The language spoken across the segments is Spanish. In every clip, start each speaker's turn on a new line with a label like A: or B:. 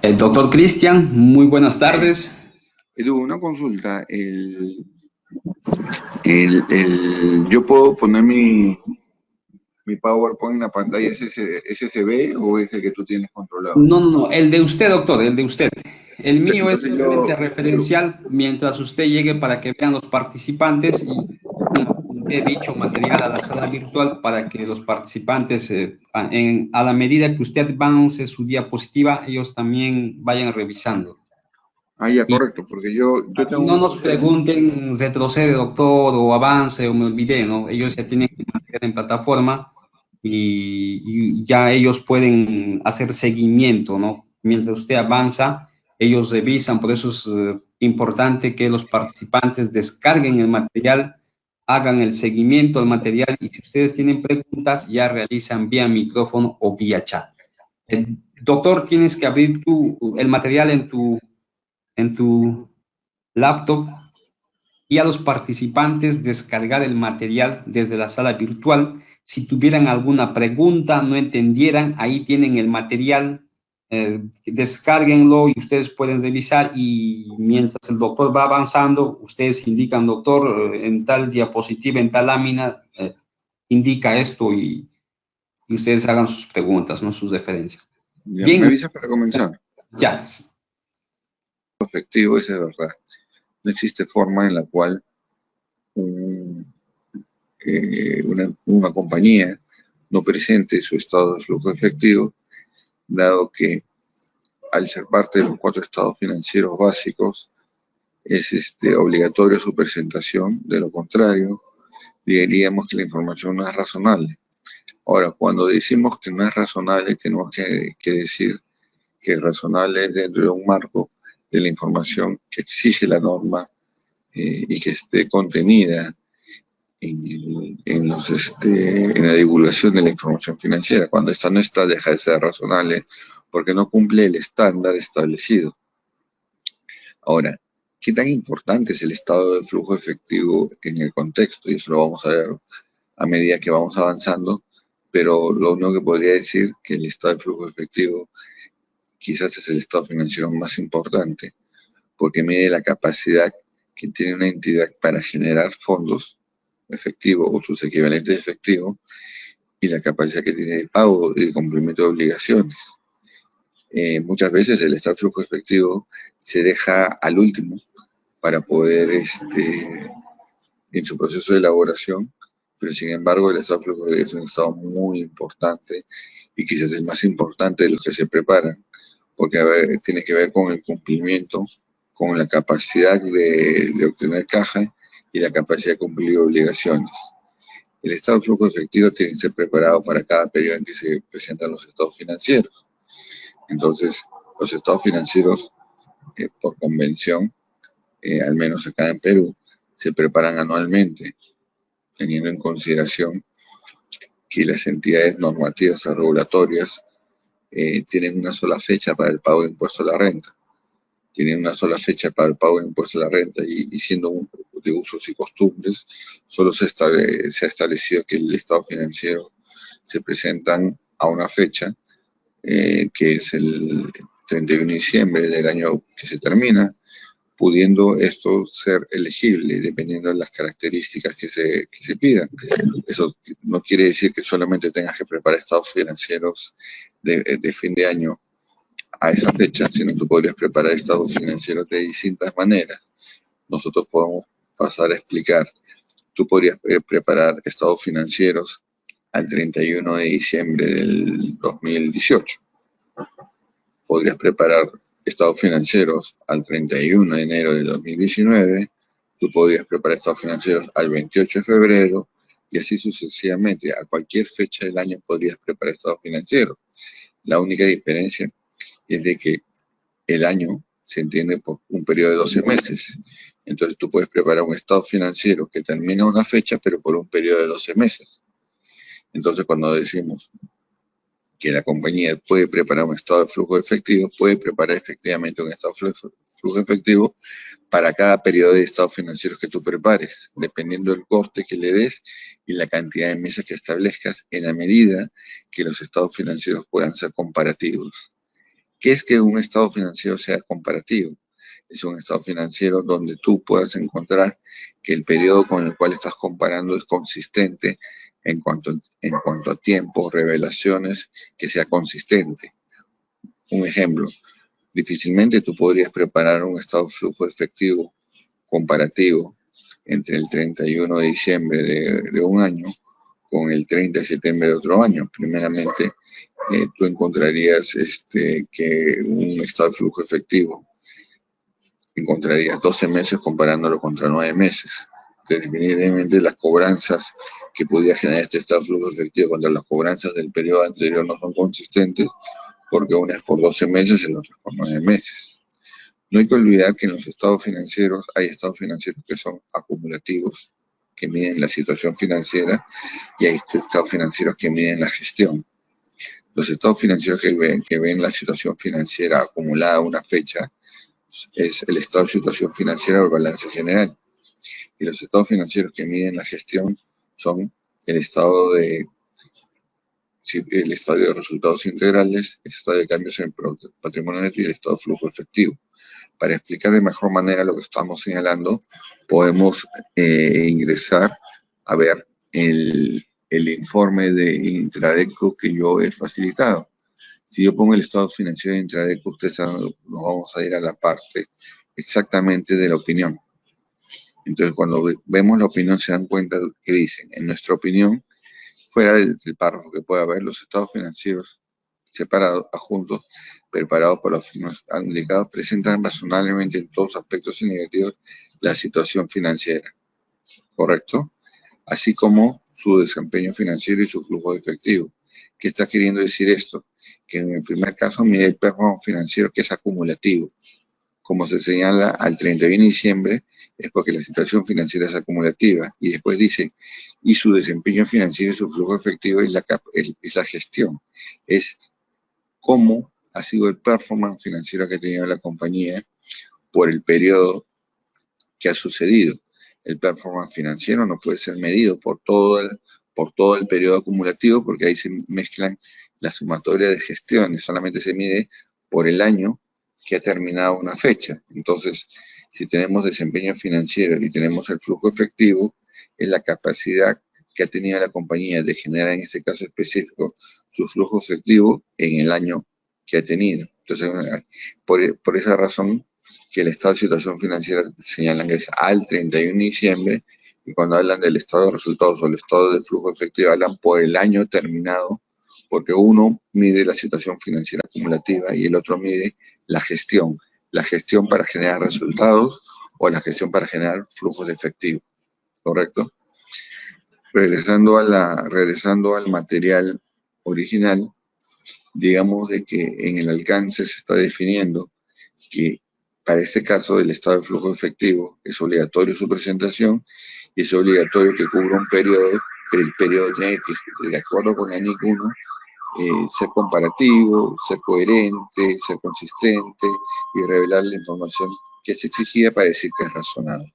A: Doctor Cristian, muy buenas tardes.
B: Edu, una consulta. ¿Yo puedo poner mi PowerPoint en la pantalla SSB o es el que tú tienes controlado?
A: No, no, no, el de usted, doctor, el de usted. El mío es
B: Entonces
A: simplemente referencial mientras usted llegue para que vean los participantes y de dicho material a la sala virtual para que los participantes, a la medida que usted avance su diapositiva, ellos también vayan revisando.
B: ya,
A: Y
B: correcto, porque yo
A: aquí
B: tengo
A: no
B: un
A: nos
B: proceso.
A: pregunten, retrocede, doctor, o avance, o me olvidé, ¿no? Ellos ya tienen que mantener en plataforma y ya ellos pueden hacer seguimiento, ¿no? Mientras usted avanza, ellos revisan, por eso es importante que los participantes descarguen el material, hagan el seguimiento al material y si ustedes tienen preguntas, ya realizan vía micrófono o vía chat. Doctor, tienes que abrir el material en tu laptop y a los participantes descargar el material desde la sala virtual. Si tuvieran alguna pregunta, no entendieran, ahí tienen el material, descárguenlo y ustedes pueden revisar y mientras el doctor va avanzando, ustedes indican, doctor, en tal diapositiva, en tal lámina, indica esto y ustedes hagan sus preguntas, ¿no? Sus referencias.
B: Ya, me
A: Bien,
B: avisas para comenzar.
A: ya.
B: Efectivo, eso es verdad. No existe forma en la cual un- una compañía no presente su estado de flujo efectivo, dado que al ser parte de los cuatro estados financieros básicos, es obligatorio su presentación, de lo contrario, diríamos que la información no es razonable. Ahora, cuando decimos que no es razonable, tenemos que decir que es razonable es dentro de un marco de la información que exige la norma y que esté contenida en la divulgación de la información financiera. Cuando esta no está, deja de ser razonable porque no cumple el estándar establecido. Ahora, ¿qué tan importante es el estado de flujo efectivo en el contexto? Y eso lo vamos a ver a medida que vamos avanzando, pero lo único que podría decir que el estado de flujo efectivo quizás es el estado financiero más importante, porque mide la capacidad que tiene una entidad para generar fondos efectivos o sus equivalentes de efectivo y la capacidad que tiene de pago y de cumplimiento de obligaciones. Muchas veces el estado de flujo efectivo se deja al último para poder, en su proceso de elaboración, pero sin embargo el estado de flujo es un estado muy importante y quizás el más importante de los que se preparan, porque tiene que ver con el cumplimiento, con la capacidad de obtener caja y la capacidad de cumplir obligaciones. El estado de flujo efectivo tiene que ser preparado para cada periodo en que se presentan los estados financieros. Entonces, los estados financieros, por convención, al menos acá en Perú, se preparan anualmente, teniendo en consideración que las entidades normativas o regulatorias tienen una sola fecha para el pago de impuesto a la renta. Tienen una sola fecha para el pago de impuesto a la renta y siendo de usos y costumbres, solo se ha establecido que el estado financiero se presentan a una fecha que es el 31 de diciembre del año que se termina, pudiendo esto ser elegible dependiendo de las características que se pidan. Eso no quiere decir que solamente tengas que preparar estados financieros de fin de año a esa fecha, sino tú podrías preparar estados financieros de distintas maneras. Nosotros podemos pasar a explicar. Tú podrías preparar estados financieros al 31 de diciembre del 2018. Podrías preparar estados financieros al 31 de enero del 2019, tú podrías preparar estados financieros al 28 de febrero y así sucesivamente. A cualquier fecha del año podrías preparar estados financieros. La única diferencia es de que el año se entiende por un periodo de 12 meses. Entonces tú puedes preparar un estado financiero que termina una fecha, pero por un periodo de 12 meses. Entonces cuando decimos que la compañía puede preparar un estado de flujo efectivo, puede preparar efectivamente un estado de flujo efectivo para cada periodo de estados financieros que tú prepares, dependiendo del corte que le des y la cantidad de meses que establezcas en la medida que los estados financieros puedan ser comparativos. ¿Qué es que un estado financiero sea comparativo? Es un estado financiero donde tú puedas encontrar que el periodo con el cual estás comparando es consistente en cuanto a tiempo, revelaciones, que sea consistente. Un ejemplo, difícilmente tú podrías preparar un estado de flujo efectivo comparativo entre el 31 de diciembre de un año con el 30 de septiembre de otro año. Primeramente, tú encontrarías que un estado de flujo efectivo encontrarías 12 meses comparándolo contra 9 meses. Definitivamente las cobranzas que podía generar este estado de flujo efectivo contra las cobranzas del periodo anterior no son consistentes, porque una es por 12 meses y la otra es por 9 meses. No hay que olvidar que en los estados financieros hay estados financieros que son acumulativos, que miden la situación financiera, y hay estados financieros que miden la gestión. Los estados financieros que ven la situación financiera acumulada a una fecha es el estado de situación financiera o el balance general. Y los estados financieros que miden la gestión son el estado de resultados integrales, el estado de cambios en patrimonio neto y el estado de flujo efectivo. Para explicar de mejor manera lo que estamos señalando, podemos ingresar a ver el informe de Intradeco que yo he facilitado. Si yo pongo el estado financiero de Intradeco, ustedes saben, nos vamos a ir a la parte exactamente de la opinión. Entonces, cuando vemos la opinión, se dan cuenta que dicen, en nuestra opinión, fuera del párrafo que puede haber, los estados financieros separados, adjuntos, preparados por los firmas indicados, presentan razonablemente en todos aspectos y negativos la situación financiera, ¿correcto? Así como su desempeño financiero y su flujo de efectivo. ¿Qué está queriendo decir esto? Que en el primer caso mide el performance financiero, que es acumulativo. Como se señala al 31 de diciembre, es porque la situación financiera es acumulativa. Y después dice, y su desempeño financiero y su flujo efectivo es la gestión. Es cómo ha sido el performance financiero que ha tenido la compañía por el periodo que ha sucedido. El performance financiero no puede ser medido por todo el periodo acumulativo, porque ahí se mezclan la sumatoria de gestiones, solamente se mide por el año que ha terminado una fecha. Entonces, si tenemos desempeño financiero y tenemos el flujo efectivo, es la capacidad que ha tenido la compañía de generar, en este caso específico, su flujo efectivo en el año que ha tenido. Entonces, por esa razón, que el estado de situación financiera señalan que es al 31 de diciembre, y cuando hablan del estado de resultados o el estado de flujo efectivo, hablan por el año terminado, porque uno mide la situación financiera acumulativa y el otro mide la gestión para generar resultados o la gestión para generar flujos de efectivo, ¿correcto? Regresando al material original, digamos de que en el alcance se está definiendo que para este caso el estado de flujo efectivo es obligatorio su presentación y es obligatorio que cubra un periodo, pero el periodo tiene que, de acuerdo con la NIC 1, ser comparativo, ser coherente, ser consistente y revelar la información que se exigía para decir que es razonable.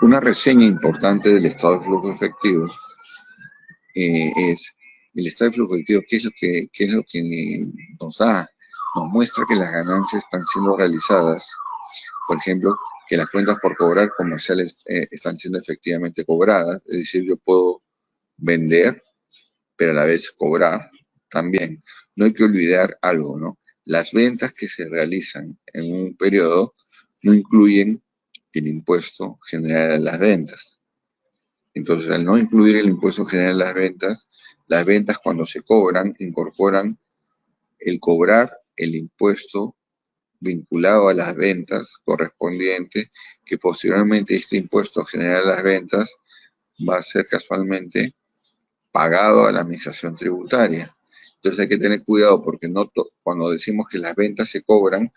B: Una reseña importante del estado de flujo efectivo es el estado de flujo efectivo, qué es lo que nos muestra que las ganancias están siendo realizadas. Por ejemplo, que las cuentas por cobrar comerciales están siendo efectivamente cobradas, es decir, yo puedo vender, pero a la vez cobrar también. No hay que olvidar algo, ¿no? Las ventas que se realizan en un periodo no incluyen el impuesto general a las ventas. Entonces, al no incluir el impuesto general a las ventas cuando se cobran incorporan el cobrar el impuesto vinculado a las ventas correspondiente, que posteriormente este impuesto general a las ventas va a ser casualmente pagado a la administración tributaria. Entonces hay que tener cuidado porque cuando decimos que las ventas se cobran,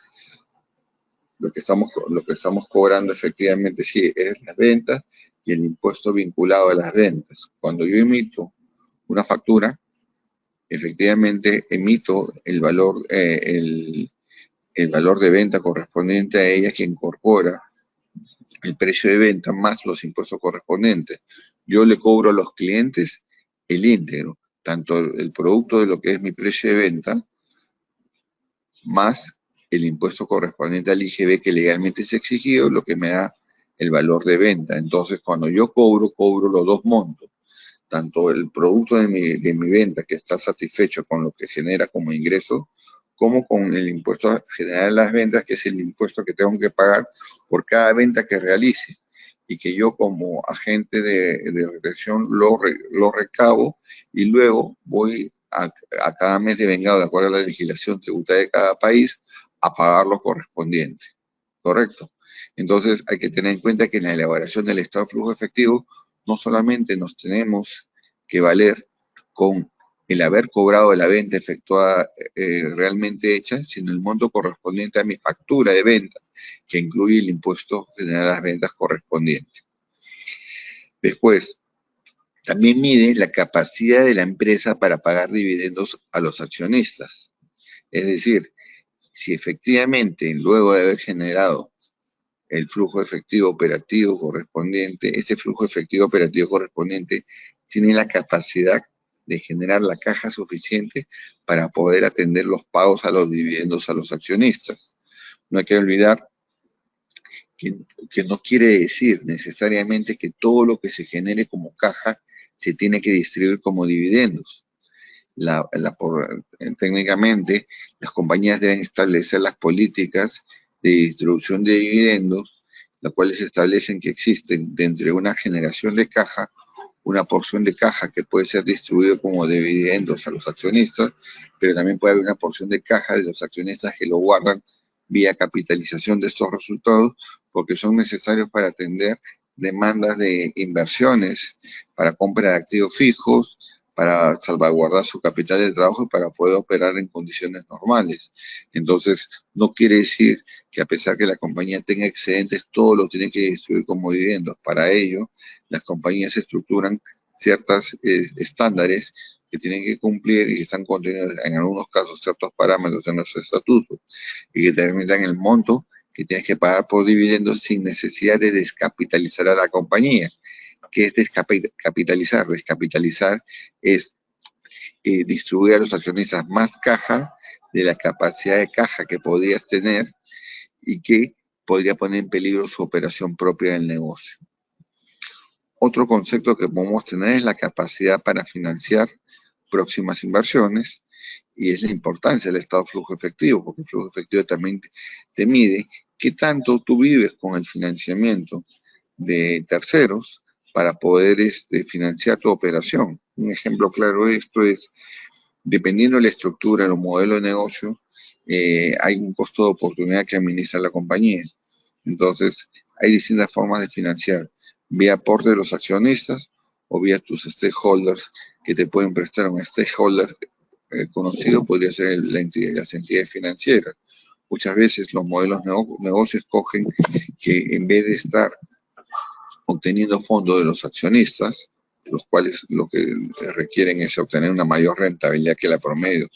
B: lo que estamos cobrando efectivamente sí es las ventas y el impuesto vinculado a las ventas. Cuando yo emito una factura, efectivamente emito el valor de venta correspondiente a ella, que incorpora el precio de venta más los impuestos correspondientes. Yo le cobro a los clientes el íntegro, tanto el producto de lo que es mi precio de venta, más el impuesto correspondiente al IGB que legalmente es exigido, lo que me da el valor de venta. Entonces, cuando yo cobro los dos montos, tanto el producto de mi venta, que está satisfecho con lo que genera como ingreso, como con el impuesto general de las ventas, que es el impuesto que tengo que pagar por cada venta que realice, y que yo como agente de retención lo recabo, y luego voy a cada mes de vengado, de acuerdo a la legislación tributaria de cada país, a pagar lo correspondiente. ¿Correcto? Entonces hay que tener en cuenta que en la elaboración del estado de flujo efectivo no solamente nos tenemos que valer con el haber cobrado la venta efectuada realmente hecha, sino el monto correspondiente a mi factura de venta, que incluye el impuesto general a las ventas correspondiente. Después, también mide la capacidad de la empresa para pagar dividendos a los accionistas. Es decir, si efectivamente, luego de haber generado el flujo efectivo operativo correspondiente, este flujo efectivo operativo correspondiente tiene la capacidad de generar la caja suficiente para poder atender los pagos a los dividendos a los accionistas. No hay que olvidar que no quiere decir necesariamente que todo lo que se genere como caja se tiene que distribuir como dividendos. Técnicamente, las compañías deben establecer las políticas de distribución de dividendos, las cuales establecen que existen dentro de una generación de caja, una porción de caja que puede ser distribuida como dividendos a los accionistas, pero también puede haber una porción de caja de los accionistas que lo guardan vía capitalización de estos resultados, porque son necesarios para atender demandas de inversiones, para compra de activos fijos, para salvaguardar su capital de trabajo y para poder operar en condiciones normales. Entonces, no quiere decir que a pesar que la compañía tenga excedentes, todo lo tiene que distribuir como dividendos. Para ello, las compañías estructuran ciertos estándares que tienen que cumplir y están contenidos en algunos casos ciertos parámetros de nuestro estatuto y que determinan el monto que tienes que pagar por dividendos sin necesidad de descapitalizar a la compañía. ¿Qué es descapitalizar? Descapitalizar es distribuir a los accionistas más caja de la capacidad de caja que podrías tener y que podría poner en peligro su operación propia del negocio. Otro concepto que podemos tener es la capacidad para financiar próximas inversiones, y es la importancia del estado de flujo efectivo, porque el flujo efectivo también te mide qué tanto tú vives con el financiamiento de terceros para poder financiar tu operación. Un ejemplo claro de esto es, dependiendo de la estructura, del modelo de negocio, hay un costo de oportunidad que administra la compañía. Entonces, hay distintas formas de financiar, vía aporte de los accionistas o vía tus stakeholders que te pueden prestar. Un stakeholder conocido podría ser las entidades financieras. Muchas veces los modelos negocios cogen que en vez de estar obteniendo fondos de los accionistas, los cuales lo que requieren es obtener una mayor rentabilidad que la promedio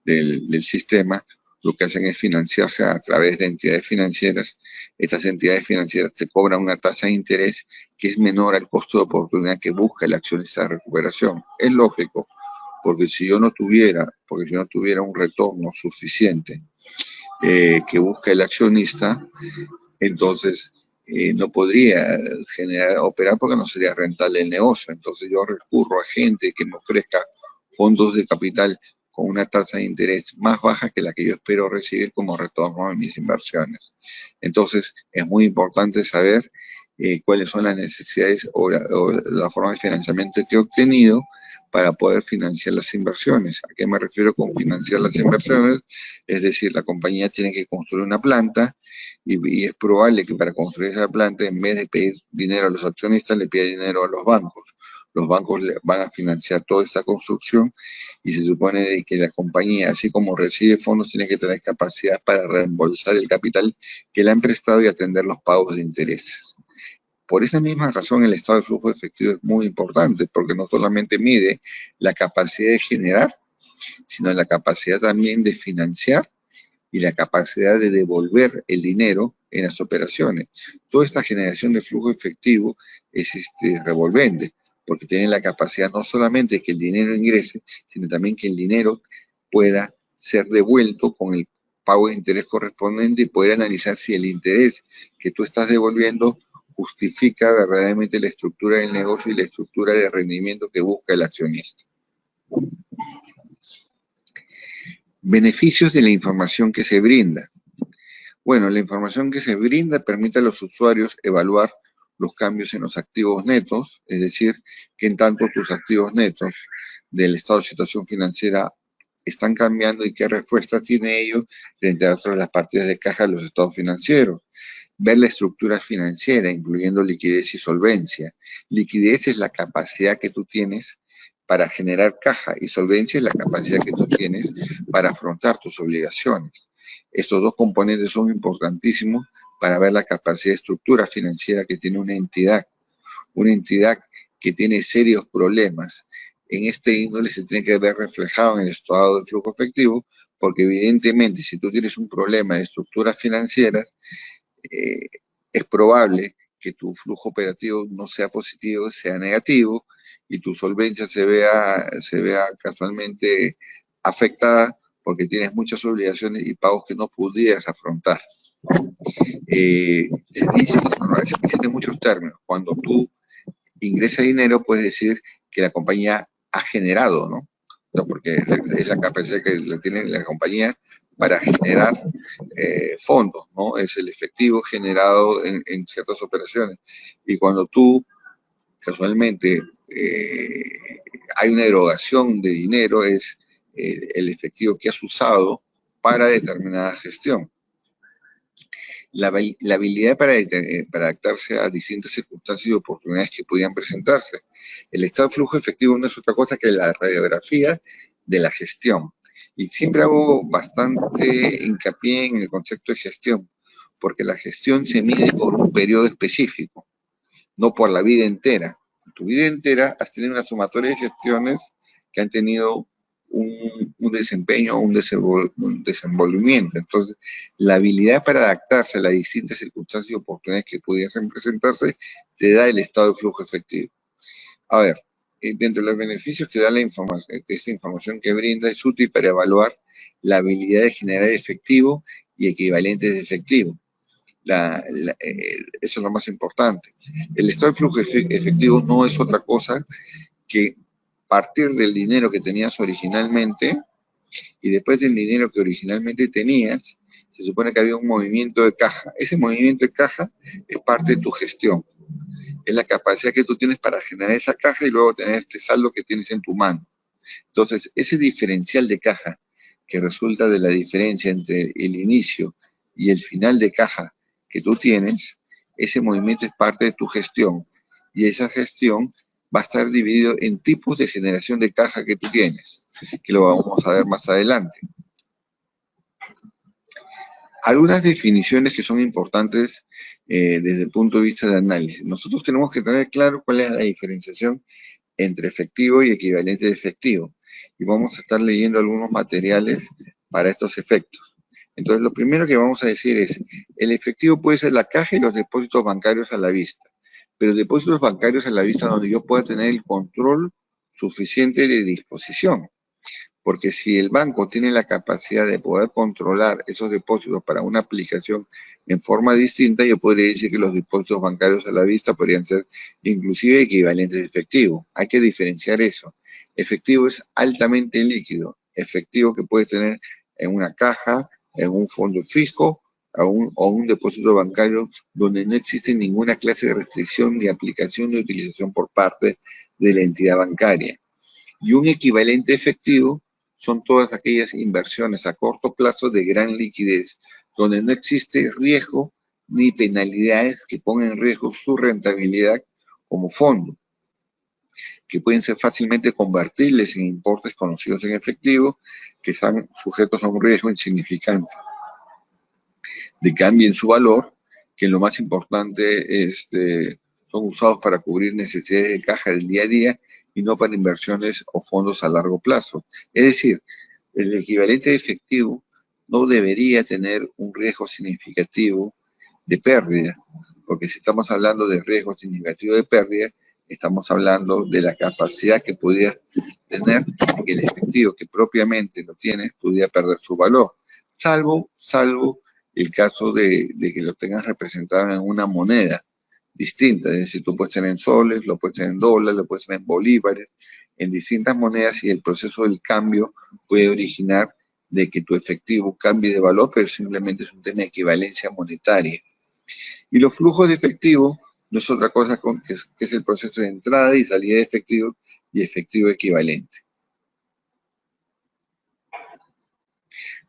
B: del sistema, lo que hacen es financiarse a través de entidades financieras. Estas entidades financieras te cobran una tasa de interés que es menor al costo de oportunidad que busca el accionista de recuperación. Es lógico, porque si yo no tuviera un retorno suficiente que busca el accionista, entonces no podría operar porque no sería rentable el negocio. Entonces yo recurro a gente que me ofrezca fondos de capital con una tasa de interés más baja que la que yo espero recibir como retorno de mis inversiones. Entonces es muy importante saber cuáles son las necesidades o la forma de financiamiento que he obtenido para poder financiar las inversiones. ¿A qué me refiero con financiar las inversiones? Es decir, la compañía tiene que construir una planta y es probable que para construir esa planta, en vez de pedir dinero a los accionistas, le pida dinero a los bancos. Los bancos van a financiar toda esta construcción y se supone que la compañía, así como recibe fondos, tiene que tener capacidad para reembolsar el capital que le han prestado y atender los pagos de intereses. Por esa misma razón, el estado de flujo efectivo es muy importante, porque no solamente mide la capacidad de generar, sino la capacidad también de financiar y la capacidad de devolver el dinero en las operaciones. Toda esta generación de flujo efectivo es revolvente, porque tiene la capacidad no solamente que el dinero ingrese, sino también que el dinero pueda ser devuelto con el pago de interés correspondiente y poder analizar si el interés que tú estás devolviendo justifica verdaderamente la estructura del negocio y la estructura de rendimiento que busca el accionista. Beneficios de la información que se brinda. Bueno, la información que se brinda permite a los usuarios evaluar los cambios en los activos netos, es decir, que en tanto tus activos netos del estado de situación financiera están cambiando y qué respuesta tiene ello frente a otras las partidas de caja de los estados financieros. Ver la estructura financiera, incluyendo liquidez y solvencia. Liquidez es la capacidad que tú tienes para generar caja y solvencia es la capacidad que tú tienes para afrontar tus obligaciones. Estos dos componentes son importantísimos para ver la capacidad de estructura financiera que tiene una entidad que tiene serios problemas. En este índole se tiene que ver reflejado en el estado de flujo efectivo, porque evidentemente si tú tienes un problema de estructuras financieras, es probable que tu flujo operativo no sea positivo, sea negativo, y tu solvencia se vea casualmente afectada porque tienes muchas obligaciones y pagos que no pudieras afrontar. Existen muchos términos. Cuando tú ingresas dinero, puedes decir que la compañía ha generado, ¿no? Porque es la capacidad que tiene la compañía para generar fondos, ¿no? Es el efectivo generado en ciertas operaciones. Y cuando tú, casualmente, hay una erogación de dinero, es el efectivo que has usado para determinada gestión. La habilidad para adaptarse a distintas circunstancias y oportunidades que podían presentarse. El estado de flujo efectivo no es otra cosa que la radiografía de la gestión. Y siempre hago bastante hincapié en el concepto de gestión, porque la gestión se mide por un periodo específico, no por la vida entera. En tu vida entera has tenido una sumatoria de gestiones que han tenido un desempeño, un desenvolvimiento. Entonces, la habilidad para adaptarse a las distintas circunstancias y oportunidades que pudiesen presentarse te da el estado de flujo efectivo. A ver, dentro de los beneficios que da esta información que brinda, es útil para evaluar la habilidad de generar efectivo y equivalentes de efectivo. Eso es lo más importante. El estado de flujo efectivo no es otra cosa que partir del dinero que tenías originalmente y después del dinero que originalmente tenías, se supone que había un movimiento de caja. Ese movimiento de caja es parte de tu gestión. Es la capacidad que tú tienes para generar esa caja y luego tener este saldo que tienes en tu mano. Entonces, ese diferencial de caja que resulta de la diferencia entre el inicio y el final de caja que tú tienes, ese movimiento es parte de tu gestión. Y esa gestión va a estar dividido en tipos de generación de caja que tú tienes, que lo vamos a ver más adelante. Algunas definiciones que son importantes desde el punto de vista de análisis. Nosotros tenemos que tener claro cuál es la diferenciación entre efectivo y equivalente de efectivo. Y vamos a estar leyendo algunos materiales para estos efectos. Entonces, lo primero que vamos a decir es, el efectivo puede ser la caja y los depósitos bancarios a la vista. Pero depósitos bancarios a la vista donde yo pueda tener el control suficiente de disposición. Porque si el banco tiene la capacidad de poder controlar esos depósitos para una aplicación en forma distinta, yo podría decir que los depósitos bancarios a la vista podrían ser inclusive equivalentes de efectivo. Hay que diferenciar eso. Efectivo es altamente líquido. Efectivo que puede tener en una caja, en un fondo fijo o un depósito bancario donde no existe ninguna clase de restricción ni aplicación ni utilización por parte de la entidad bancaria. Y un equivalente efectivo son todas aquellas inversiones a corto plazo de gran liquidez, donde no existe riesgo ni penalidades que pongan en riesgo su rentabilidad como fondo, que pueden ser fácilmente convertibles en importes conocidos en efectivo, que están sujetos a un riesgo insignificante de cambio en su valor, que lo más importante son usados para cubrir necesidades de caja del día a día y no para inversiones o fondos a largo plazo. Es decir, el equivalente de efectivo no debería tener un riesgo significativo de pérdida, porque si estamos hablando de riesgo significativo de pérdida, estamos hablando de la capacidad que pudiera tener que el efectivo que propiamente lo tienes pudiera perder su valor. salvo el caso de que lo tengas representado en una moneda distinta, es decir, tú puedes tener en soles, lo puedes tener en dólares, lo puedes tener en bolívares, en distintas monedas, y el proceso del cambio puede originar de que tu efectivo cambie de valor, pero simplemente es un tema de equivalencia monetaria. Y los flujos de efectivo no es otra cosa que es el proceso de entrada y salida de efectivo y efectivo equivalente.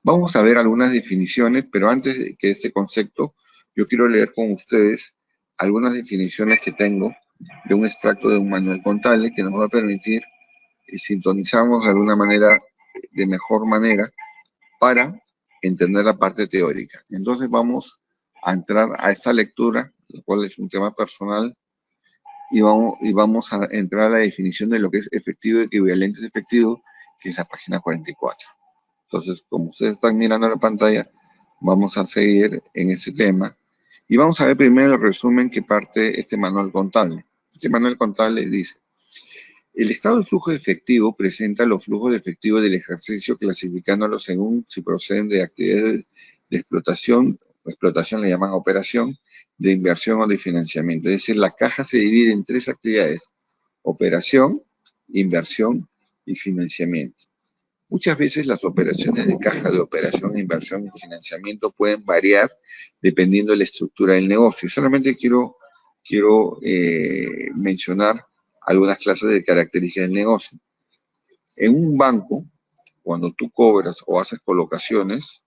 B: Vamos a ver algunas definiciones, pero antes de que este concepto, yo quiero leer con ustedes algunas definiciones que tengo de un extracto de un manual contable que nos va a permitir sintonizarnos de alguna manera, de mejor manera, para entender la parte teórica. Entonces vamos a entrar a esta lectura, la cual es un tema personal, y vamos a entrar a la definición de lo que es efectivo y equivalentes efectivos, que es la página 44. Entonces, como ustedes están mirando la pantalla, vamos a seguir en ese tema. Y vamos a ver primero el resumen que parte este manual contable. Este manual contable dice: el estado de flujo de efectivo presenta los flujos de efectivo del ejercicio clasificándolos según si proceden de actividades de explotación, o explotación le llaman operación, de inversión o de financiamiento. Es decir, la caja se divide en tres actividades: operación, inversión y financiamiento. Muchas veces las operaciones de caja de operación, inversión y financiamiento pueden variar dependiendo de la estructura del negocio. Solamente quiero mencionar algunas clases de características del negocio. En un banco, cuando tú cobras o haces colocaciones,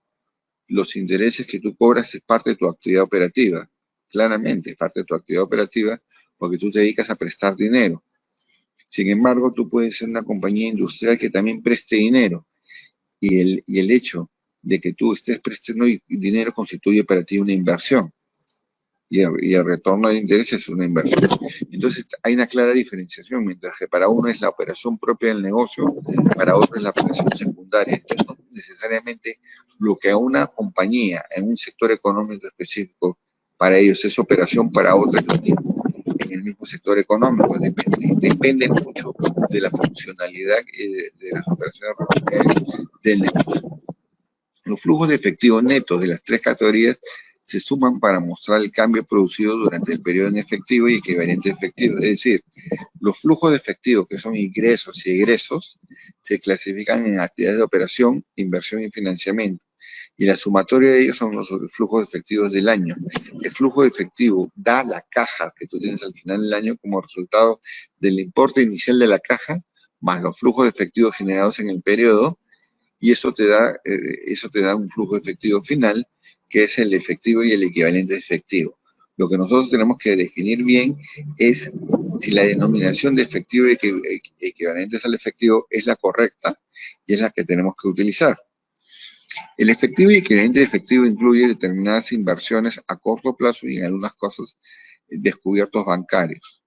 B: los intereses que tú cobras es parte de tu actividad operativa. Claramente, es parte de tu actividad operativa porque tú te dedicas a prestar dinero. Sin embargo, tú puedes ser una compañía industrial que también preste dinero, y el hecho de que tú estés prestando dinero constituye para ti una inversión, y el retorno de interés es una inversión. Entonces hay una clara diferenciación, mientras que para uno es la operación propia del negocio, para otro es la operación secundaria. Entonces no necesariamente lo que a una compañía en un sector económico específico, para ellos es operación, para otros en el mismo sector económico. Depende mucho de la funcionalidad de las operaciones del negocio. Los flujos de efectivo netos de las tres categorías se suman para mostrar el cambio producido durante el periodo en efectivo y equivalente efectivo. Es decir, los flujos de efectivo, que son ingresos y egresos, se clasifican en actividades de operación, inversión y financiamiento. Y la sumatoria de ellos son los flujos efectivos del año. El flujo de efectivo da la caja que tú tienes al final del año como resultado del importe inicial de la caja, más los flujos de efectivo generados en el periodo, y eso te da un flujo efectivo final, que es el efectivo y el equivalente efectivo. Lo que nosotros tenemos que definir bien es si la denominación de efectivo y equivalentes al efectivo es la correcta y es la que tenemos que utilizar. El efectivo y equivalente efectivo incluye determinadas inversiones a corto plazo y en algunas cosas descubiertos bancarios.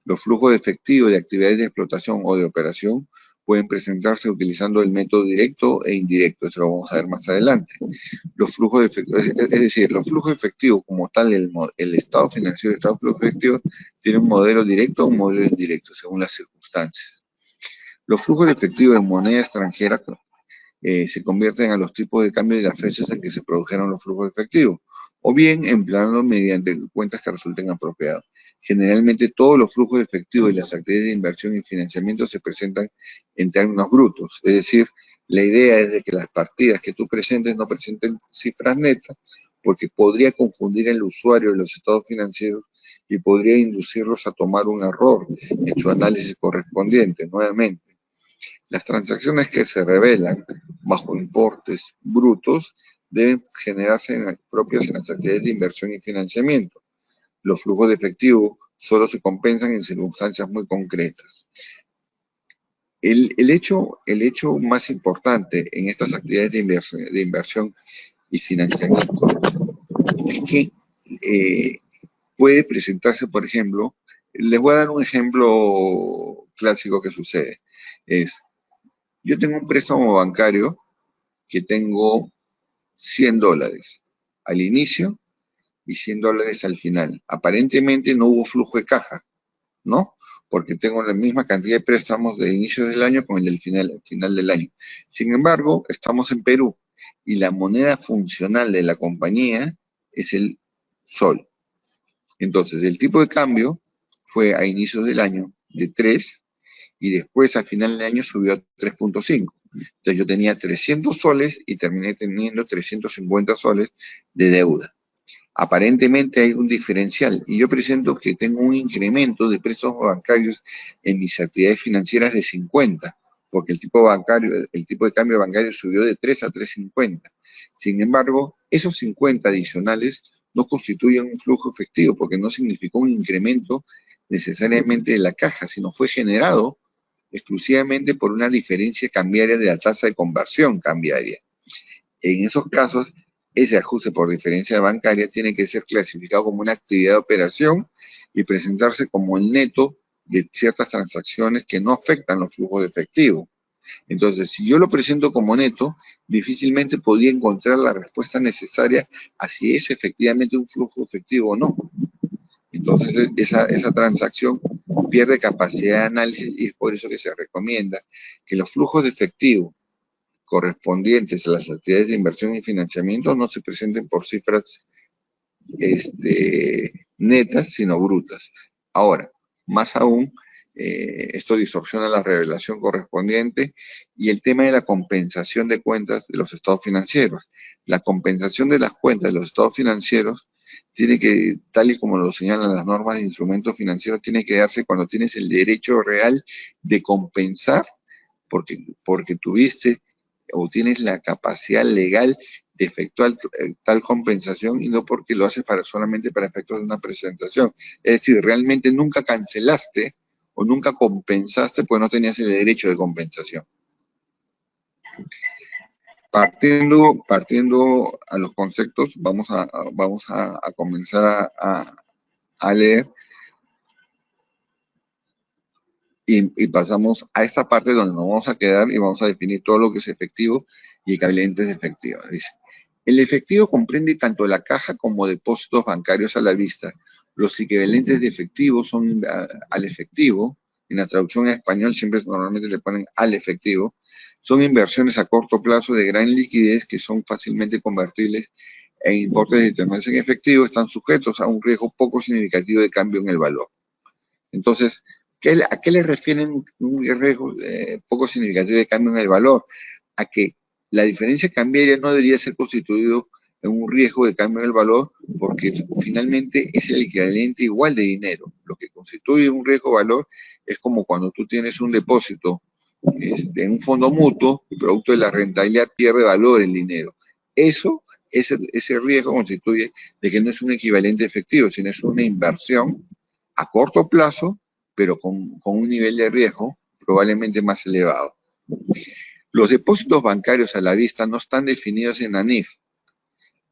B: Los flujos de efectivo de actividades de explotación o de operación pueden presentarse utilizando el método directo e indirecto. Eso lo vamos a ver más adelante. Los flujos de efectivo, es decir, los flujos de efectivo como tal, el estado financiero, el estado de flujo efectivo, tiene un modelo directo o un modelo indirecto, según las circunstancias. Los flujos de efectivo en moneda extranjera se convierten a los tipos de cambio de las fechas en que se produjeron los flujos de efectivo, o bien emplearlos mediante cuentas que resulten apropiadas. Generalmente todos los flujos de efectivo y las actividades de inversión y financiamiento se presentan en términos brutos, es decir, la idea es de que las partidas que tú presentes no presenten cifras netas, porque podría confundir al usuario de los estados financieros y podría inducirlos a tomar un error en su análisis correspondiente. Nuevamente, las transacciones que se revelan bajo importes brutos deben generarse propios en las actividades de inversión y financiamiento. Los flujos de efectivo solo se compensan en circunstancias muy concretas. El hecho más importante en estas actividades de inversión y financiamiento es que puede presentarse, por ejemplo, les voy a dar un ejemplo clásico que sucede. Yo tengo un préstamo bancario que tengo $100 al inicio y $100 al final. Aparentemente no hubo flujo de caja, ¿no? Porque tengo la misma cantidad de préstamos de inicio del año con el del final del año. Sin embargo, estamos en Perú y la moneda funcional de la compañía es el sol. Entonces, el tipo de cambio fue a inicios del año de 3 y después a final de año subió a 3.5. Entonces yo tenía 300 soles y terminé teniendo 350 soles de deuda. Aparentemente hay un diferencial y yo presento que tengo un incremento de préstamos bancarios en mis actividades financieras de 50, porque el tipo de cambio bancario subió de 3 a 3.50. Sin embargo, esos 50 adicionales no constituyen un flujo efectivo porque no significó un incremento necesariamente de la caja, sino fue generado exclusivamente por una diferencia cambiaria de la tasa de conversión cambiaria. En esos casos, ese ajuste por diferencia bancaria tiene que ser clasificado como una actividad de operación y presentarse como el neto de ciertas transacciones que no afectan los flujos de efectivo. Entonces, si yo lo presento como neto, difícilmente podría encontrar la respuesta necesaria a si es efectivamente un flujo efectivo o no. Entonces, esa transacción pierde capacidad de análisis y es por eso que se recomienda que los flujos de efectivo correspondientes a las actividades de inversión y financiamiento no se presenten por cifras netas, sino brutas. Ahora, más aún, esto distorsiona la revelación correspondiente y el tema de la compensación de cuentas de los estados financieros. La compensación de las cuentas de los estados financieros tiene que, tal y como lo señalan las normas de instrumentos financieros, tiene que darse cuando tienes el derecho real de compensar porque tuviste o tienes la capacidad legal de efectuar tal compensación y no porque lo haces solamente para efectos de una presentación. Es decir, realmente nunca cancelaste o nunca compensaste pues no tenías el derecho de compensación. Partiendo a los conceptos, vamos a comenzar a leer y pasamos a esta parte donde nos vamos a quedar y vamos a definir todo lo que es efectivo y equivalentes de efectivo. Dice, el efectivo comprende tanto la caja como depósitos bancarios a la vista. Los equivalentes de efectivo son al efectivo, en la traducción en español siempre normalmente le ponen al efectivo, son inversiones a corto plazo de gran liquidez que son fácilmente convertibles en importes de tenerse en efectivo, están sujetos a un riesgo poco significativo de cambio en el valor. Entonces, ¿a qué le refieren un riesgo poco significativo de cambio en el valor? A que la diferencia cambiaria no debería ser constituido en un riesgo de cambio en el valor porque finalmente es el equivalente igual de dinero. Lo que constituye un riesgo de valor es como cuando tú tienes un depósito en un fondo mutuo y producto de la rentabilidad pierde valor el dinero. Ese riesgo constituye de que no es un equivalente efectivo, sino es una inversión a corto plazo, pero con un nivel de riesgo probablemente más elevado. Los depósitos bancarios a la vista no están definidos en ANIF,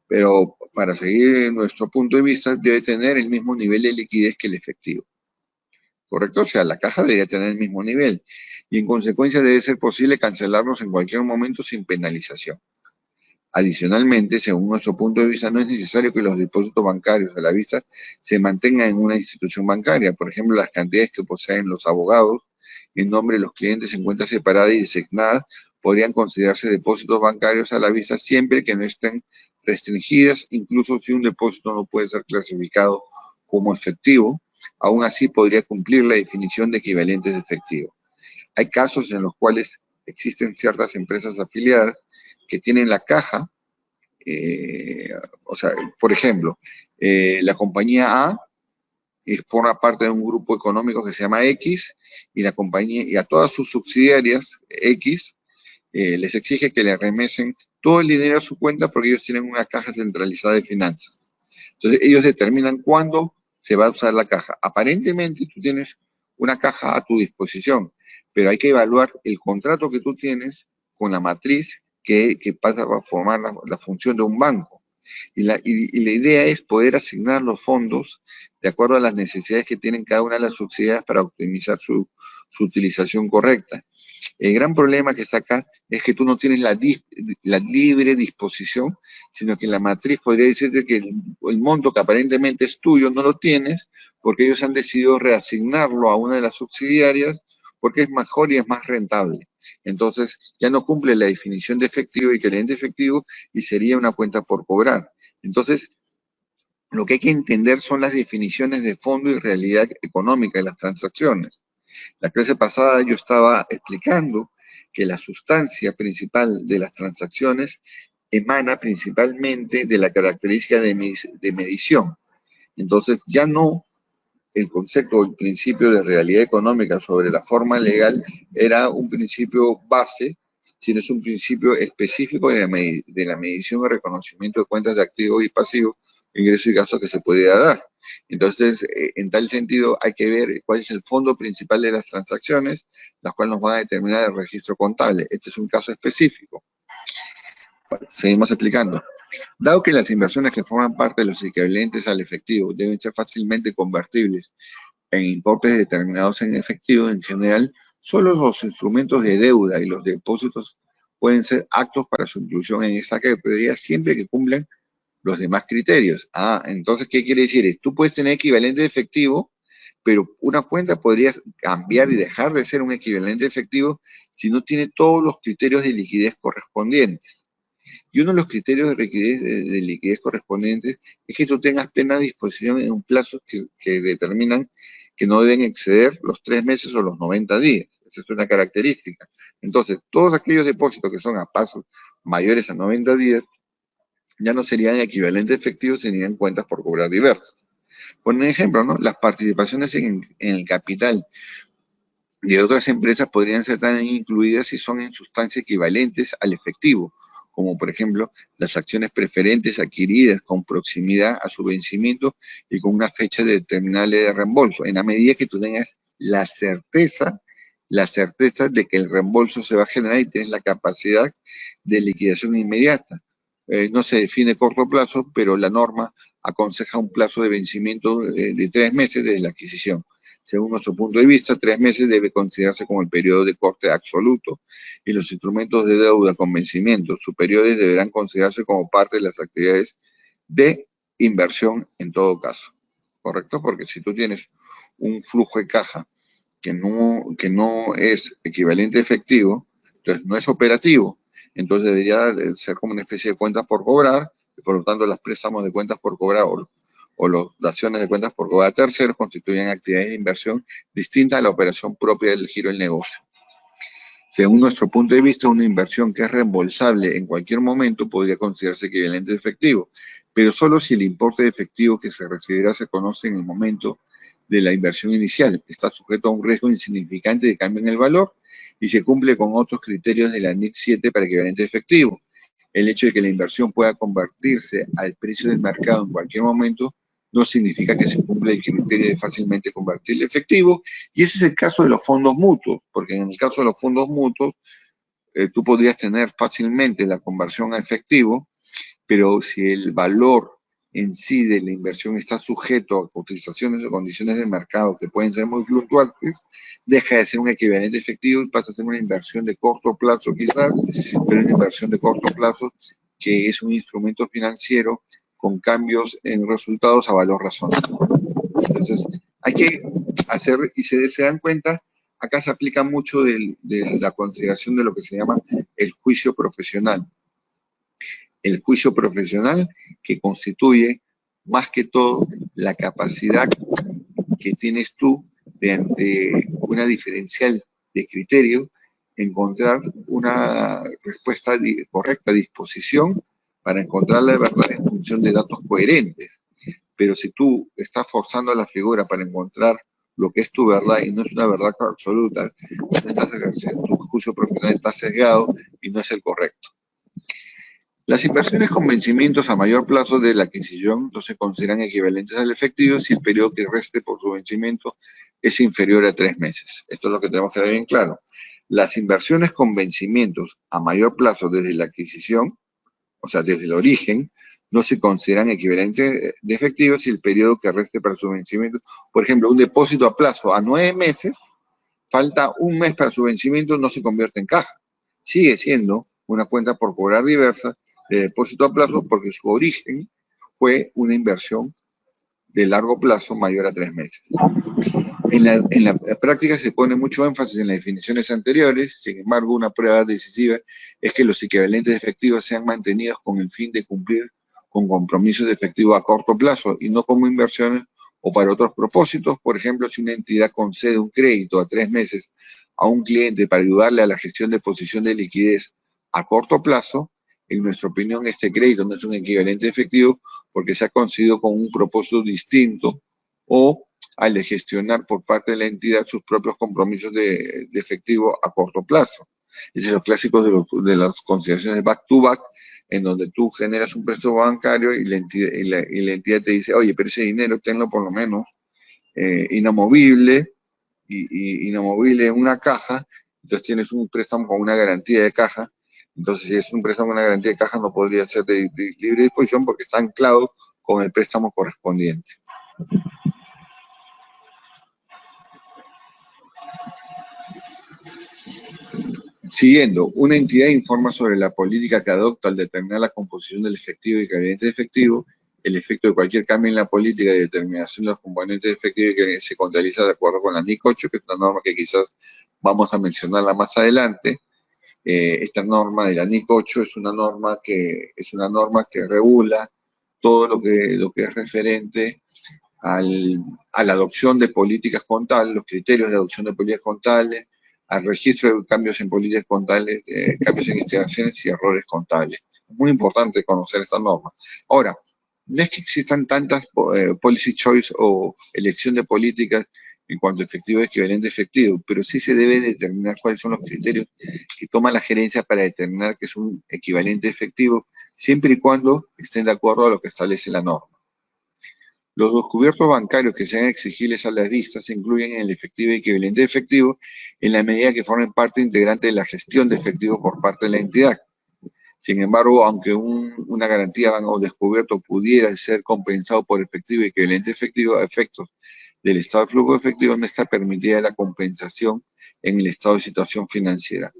B: pero para seguir nuestro punto de vista debe tener el mismo nivel de liquidez que el efectivo. ¿Correcto? O sea, la caja debería tener el mismo nivel y en consecuencia debe ser posible cancelarlos en cualquier momento sin penalización. Adicionalmente, según nuestro punto de vista, no es necesario que los depósitos bancarios a la vista se mantengan en una institución bancaria. Por ejemplo, las cantidades que poseen los abogados en nombre de los clientes en cuentas separadas y designadas podrían considerarse depósitos bancarios a la vista siempre que no estén restringidas, incluso si un depósito no puede ser clasificado como efectivo, aún así podría cumplir la definición de equivalentes de efectivo. Hay casos en los cuales existen ciertas empresas afiliadas que tienen la caja, o sea, por ejemplo, la compañía A forma parte de un grupo económico que se llama X y la compañía y a todas sus subsidiarias X les exige que le remesen todo el dinero a su cuenta porque ellos tienen una caja centralizada de finanzas. Entonces ellos determinan cuándo se va a usar la caja. Aparentemente tú tienes una caja a tu disposición, pero hay que evaluar el contrato que tú tienes con la matriz que pasa a formar la función de un banco. Y la idea es poder asignar los fondos de acuerdo a las necesidades que tienen cada una de las subsidiarias para optimizar su utilización correcta. El gran problema que está acá es que tú no tienes la libre disposición, sino que la matriz podría decirte que el monto que aparentemente es tuyo no lo tienes porque ellos han decidido reasignarlo a una de las subsidiarias porque es mejor y es más rentable. Entonces ya no cumple la definición de efectivo y equivalente efectivo y sería una cuenta por cobrar. Entonces, lo que hay que entender son las definiciones de fondo y realidad económica de las transacciones. La clase pasada yo estaba explicando que la sustancia principal de las transacciones emana principalmente de la característica de medición. Entonces ya no el concepto o el principio de realidad económica sobre la forma legal era un principio base, sino es un principio específico de la medición y reconocimiento de cuentas de activos y pasivos, ingresos y gastos que se podía dar. Entonces, en tal sentido, hay que ver cuál es el fondo principal de las transacciones, las cuales nos van a determinar el registro contable. Este es un caso específico. Seguimos explicando. Dado que las inversiones que forman parte de los equivalentes al efectivo deben ser fácilmente convertibles en importes determinados en efectivo, en general, solo los instrumentos de deuda y los depósitos pueden ser aptos para su inclusión en esa categoría siempre que cumplan los demás criterios. Entonces, ¿qué quiere decir? Tú puedes tener equivalente de efectivo, pero una cuenta podría cambiar y dejar de ser un equivalente de efectivo si no tiene todos los criterios de liquidez correspondientes. Y uno de los criterios de liquidez correspondientes es que tú tengas plena disposición en un plazo que determinan que no deben exceder los 3 meses o los 90 días. Esa es una característica. Entonces, todos aquellos depósitos que son a pasos mayores a 90 días ya no serían equivalentes efectivos, serían cuentas por cobrar diversas. Por un ejemplo, ¿no? Las participaciones en el capital de otras empresas podrían ser también incluidas si son en sustancia equivalentes al efectivo, como por ejemplo las acciones preferentes adquiridas con proximidad a su vencimiento y con una fecha determinable de reembolso, en la medida que tú tengas la certeza de que el reembolso se va a generar y tienes la capacidad de liquidación inmediata. No se define corto plazo, pero la norma aconseja un plazo de vencimiento de 3 meses desde la adquisición. Según nuestro punto de vista, 3 meses debe considerarse como el periodo de corte absoluto y los instrumentos de deuda con vencimientos superiores deberán considerarse como parte de las actividades de inversión en todo caso. ¿Correcto? Porque si tú tienes un flujo de caja que no es equivalente a efectivo, entonces no es operativo, entonces debería ser como una especie de cuentas por cobrar, y por lo tanto los préstamos de cuentas por cobrar o las daciones de cuentas por cobrar a terceros constituyen actividades de inversión distintas a la operación propia del giro del negocio. Según nuestro punto de vista, una inversión que es reembolsable en cualquier momento podría considerarse equivalente a efectivo, pero solo si el importe de efectivo que se recibirá se conoce en el momento de la inversión inicial. Está sujeto a un riesgo insignificante de cambio en el valor y se cumple con otros criterios de la NIC 7 para equivalente a efectivo. El hecho de que la inversión pueda convertirse al precio del mercado en cualquier momento no significa que se cumple el criterio de fácilmente convertirle efectivo, y ese es el caso de los fondos mutuos, porque en el caso de los fondos mutuos, tú podrías tener fácilmente la conversión a efectivo, pero si el valor en sí de la inversión está sujeto a cotizaciones o condiciones de mercado que pueden ser muy fluctuantes, deja de ser un equivalente efectivo y pasa a ser una inversión de corto plazo quizás, pero una inversión de corto plazo que es un instrumento financiero con cambios en resultados a valor razonable. Entonces, hay que hacer, y se dan cuenta, acá se aplica mucho de la consideración de lo que se llama el juicio profesional. El juicio profesional que constituye más que todo la capacidad que tienes tú de ante una diferencial de criterio encontrar una respuesta correcta, disposición para encontrar la verdad en función de datos coherentes. Pero si tú estás forzando la figura para encontrar lo que es tu verdad y no es una verdad absoluta, tu juicio profesional está sesgado y no es el correcto. Las inversiones con vencimientos a mayor plazo de la adquisición no se consideran equivalentes al efectivo si el periodo que reste por su vencimiento es inferior a 3 meses. Esto es lo que tenemos que ver bien claro. Las inversiones con vencimientos a mayor plazo desde la adquisición, o sea, desde el origen, no se consideran equivalentes de efectivo si el periodo que reste para su vencimiento, por ejemplo, un depósito a plazo a 9 meses, falta un mes para su vencimiento, no se convierte en caja. Sigue siendo una cuenta por cobrar diversa de depósito a plazo porque su origen fue una inversión de largo plazo mayor a 3 meses. En la práctica se pone mucho énfasis en las definiciones anteriores, sin embargo, una prueba decisiva es que los equivalentes de efectivo sean mantenidos con el fin de cumplir con compromisos de efectivo a corto plazo y no como inversiones o para otros propósitos. Por ejemplo, si una entidad concede un crédito a 3 meses a un cliente para ayudarle a la gestión de posición de liquidez a corto plazo, en nuestra opinión, este crédito no es un equivalente de efectivo porque se ha concedido con un propósito distinto o al de gestionar por parte de la entidad sus propios compromisos de efectivo a corto plazo. Esos son los clásicos de las consideraciones back-to-back, en donde tú generas un préstamo bancario y la entidad te dice, oye, pero ese dinero tenlo por lo menos inamovible, inamovible en una caja, entonces tienes un préstamo con una garantía de caja. Entonces, si es un préstamo con una garantía de caja, no podría ser de libre disposición porque está anclado con el préstamo correspondiente. Siguiendo, una entidad informa sobre la política que adopta al determinar la composición del efectivo y equivalente de efectivo, el efecto de cualquier cambio en la política de determinación de los componentes de efectivo que se contabiliza de acuerdo con la NIC 8, que es una norma que quizás vamos a mencionarla más adelante. Esta norma de la NIC 8 es una norma que regula todo lo que es referente a la adopción de políticas contables, los criterios de adopción de políticas contables, al registro de cambios en políticas contables, cambios en instalaciones y errores contables. Es muy importante conocer esta norma. Ahora, no es que existan tantas policy choice o elección de políticas en cuanto a efectivo, equivalente, efectivo, pero sí se debe determinar cuáles son los criterios que toma la gerencia para determinar que es un equivalente efectivo, siempre y cuando estén de acuerdo a lo que establece la norma. Los descubiertos bancarios que sean exigibles a las vistas se incluyen en el efectivo y equivalente de efectivo en la medida que formen parte integrante de la gestión de efectivo por parte de la entidad. Sin embargo, aunque una garantía o descubierto pudiera ser compensado por efectivo y equivalente efectivo a efectos del estado de flujo de efectivo, no está permitida la compensación en el estado de situación financiera.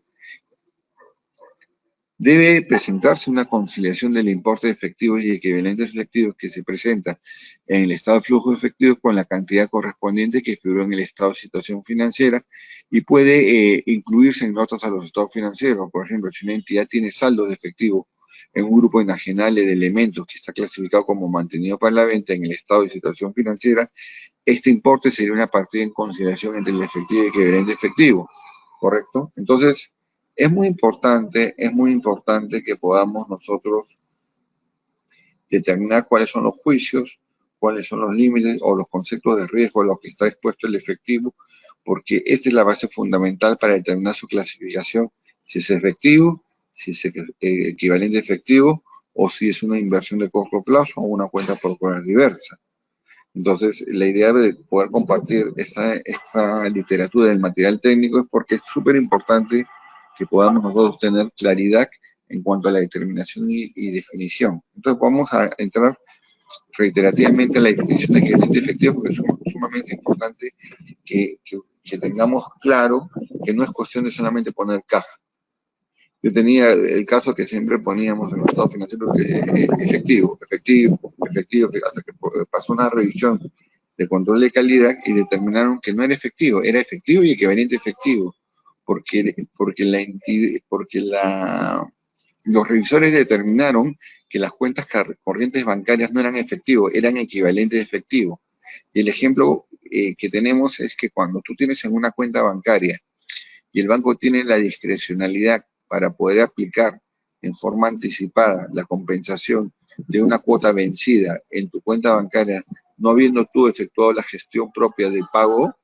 B: Debe presentarse una conciliación del importe de efectivos y equivalentes efectivos que se presenta en el estado de flujo de efectivos con la cantidad correspondiente que figuró en el estado de situación financiera y puede incluirse en notas a los estados financieros. Por ejemplo, si una entidad tiene saldo de efectivo en un grupo enajenable de elementos que está clasificado como mantenido para la venta en el estado de situación financiera, este importe sería una partida en consideración entre el efectivo y el equivalente efectivo, ¿correcto? Entonces, es muy importante que podamos nosotros determinar cuáles son los juicios, cuáles son los límites o los conceptos de riesgo a los que está expuesto el efectivo, porque esta es la base fundamental para determinar su clasificación, si es efectivo, si es equivalente efectivo o si es una inversión de corto plazo o una cuenta por cobrar diversa. Entonces, la idea de poder compartir esta literatura del material técnico es porque es súper importante que podamos nosotros tener claridad en cuanto a la determinación y definición. Entonces, vamos a entrar reiterativamente a la definición de equivalente efectivo porque es sumamente importante que tengamos claro que no es cuestión de solamente poner caja. Yo tenía el caso que siempre poníamos en los estados financieros efectivo, hasta que pasó una revisión de control de calidad y determinaron que no era efectivo y equivalente efectivo, porque los revisores determinaron que las cuentas corrientes bancarias no eran efectivo, eran equivalentes de efectivo. Y el ejemplo que tenemos es que cuando tú tienes en una cuenta bancaria y el banco tiene la discrecionalidad para poder aplicar en forma anticipada la compensación de una cuota vencida en tu cuenta bancaria, no habiendo tú efectuado la gestión propia de pago,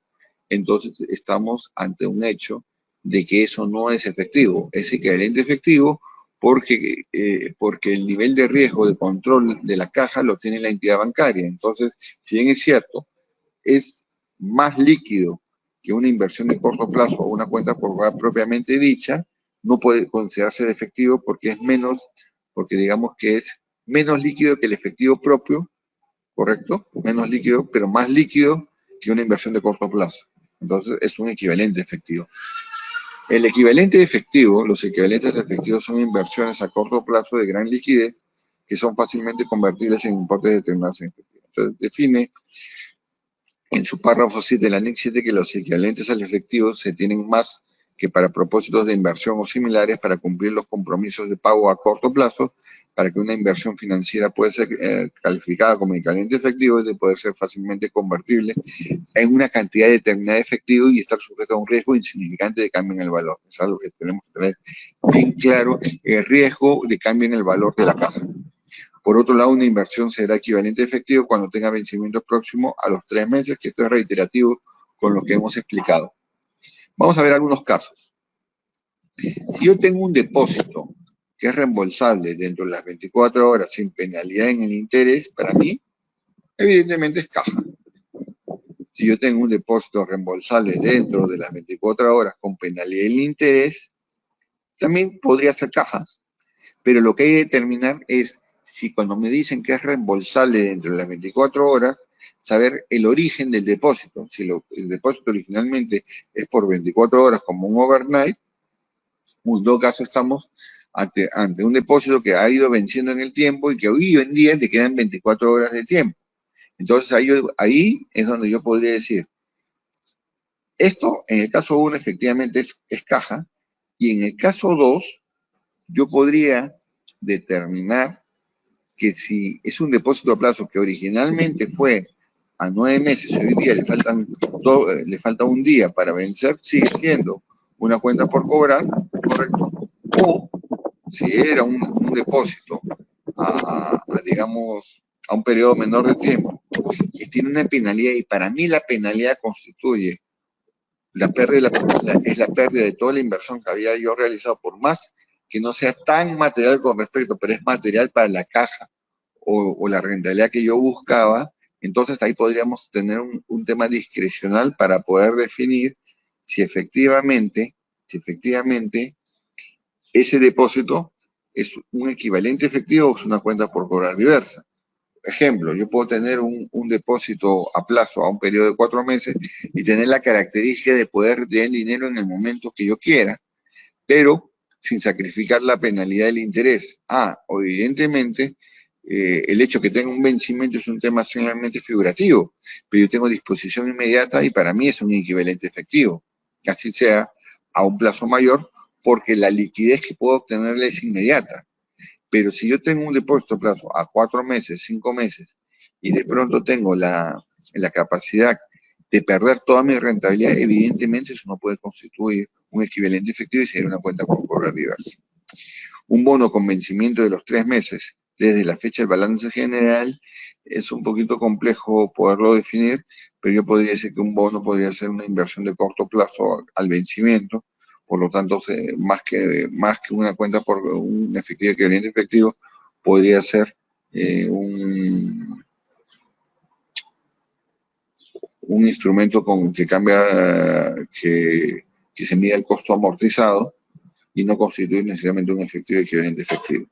B: entonces estamos ante un hecho de que eso no es efectivo, es equivalente efectivo porque el nivel de riesgo de control de la caja lo tiene la entidad bancaria. Entonces, si bien es cierto, es más líquido que una inversión de corto plazo o una cuenta por pagar propiamente dicha, no puede considerarse de efectivo porque digamos que es menos líquido que el efectivo propio, ¿correcto? Menos líquido, pero más líquido que una inversión de corto plazo. Entonces, es un equivalente efectivo. El equivalente efectivo, los equivalentes efectivos son inversiones a corto plazo de gran liquidez que son fácilmente convertibles en importes determinados en efectivo. Entonces, define en su párrafo 7 del anexo 7 que los equivalentes al efectivo se tienen más que para propósitos de inversión o similares para cumplir los compromisos de pago a corto plazo, para que una inversión financiera pueda ser calificada como equivalente efectivo y de poder ser fácilmente convertible en una cantidad determinada de efectivo y estar sujeto a un riesgo insignificante de cambio en el valor. Es algo que tenemos que tener bien claro, el riesgo de cambio en el valor de la casa. Por otro lado, una inversión será equivalente a efectivo cuando tenga vencimiento próximo a los 3 meses, que esto es reiterativo con lo que hemos explicado. Vamos a ver algunos casos. Si yo tengo un depósito que es reembolsable dentro de las 24 horas sin penalidad en el interés, para mí, evidentemente es caja. Si yo tengo un depósito reembolsable dentro de las 24 horas con penalidad en el interés, también podría ser caja. Pero lo que hay que determinar es si cuando me dicen que es reembolsable dentro de las 24 horas, saber el origen del depósito. Si el depósito originalmente es por 24 horas como un overnight, en todo caso estamos ante un depósito que ha ido venciendo en el tiempo y que hoy en día le quedan 24 horas de tiempo. Entonces ahí es donde yo podría decir, esto en el caso 1 efectivamente es caja, y en el caso 2 yo podría determinar que si es un depósito a plazo que originalmente fue a 9 meses y hoy día le falta un día para vencer, sigue siendo una cuenta por cobrar, ¿correcto? O si era un depósito digamos, a un periodo menor de tiempo y tiene una penalidad, y para mí la penalidad constituye la pérdida, es la pérdida de toda la inversión que había yo realizado, por más que no sea tan material con respecto, pero es material para la caja o la rentabilidad que yo buscaba. Entonces ahí podríamos tener un tema discrecional para poder definir si efectivamente ese depósito es un equivalente efectivo o es una cuenta por cobrar diversa. Ejemplo, yo puedo tener un depósito a plazo a un periodo de 4 meses y tener la característica de poder tener dinero en el momento que yo quiera, pero sin sacrificar la penalidad del interés. Evidentemente, el hecho que tenga un vencimiento es un tema simplemente figurativo, pero yo tengo disposición inmediata y para mí es un equivalente efectivo, que así sea a un plazo mayor, porque la liquidez que puedo obtenerle es inmediata. Pero si yo tengo un depósito a plazo a 4 meses, 5 meses, y de pronto tengo la capacidad de perder toda mi rentabilidad, evidentemente eso no puede constituir un equivalente efectivo y sería una cuenta por cobrar diversa. Un bono con vencimiento de los 3 meses desde la fecha del balance general es un poquito complejo poderlo definir, pero yo podría decir que un bono podría ser una inversión de corto plazo al vencimiento. Por lo tanto, más que una cuenta por un efectivo equivalente efectivo, podría ser un instrumento que cambia, que se mida el costo amortizado y no constituye necesariamente un efectivo equivalente efectivo.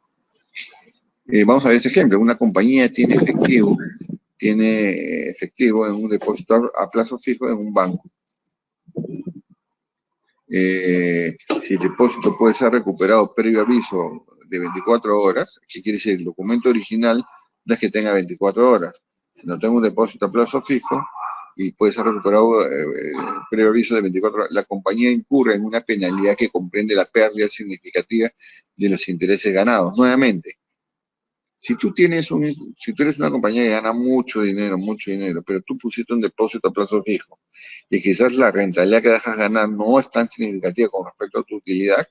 B: Vamos a ver este ejemplo. Una compañía tiene efectivo en un depósito a plazo fijo en un banco. Si el depósito puede ser recuperado previo aviso de 24 horas, ¿qué quiere decir? El documento original no es que tenga 24 horas, sino tengo un depósito a plazo fijo y puede ser recuperado previo aviso de 24 horas. La compañía incurre en una penalidad que comprende la pérdida significativa de los intereses ganados. Nuevamente, si tú eres una compañía que gana mucho dinero, pero tú pusiste un depósito a plazo fijo y quizás la rentabilidad que dejas ganar no es tan significativa con respecto a tu utilidad,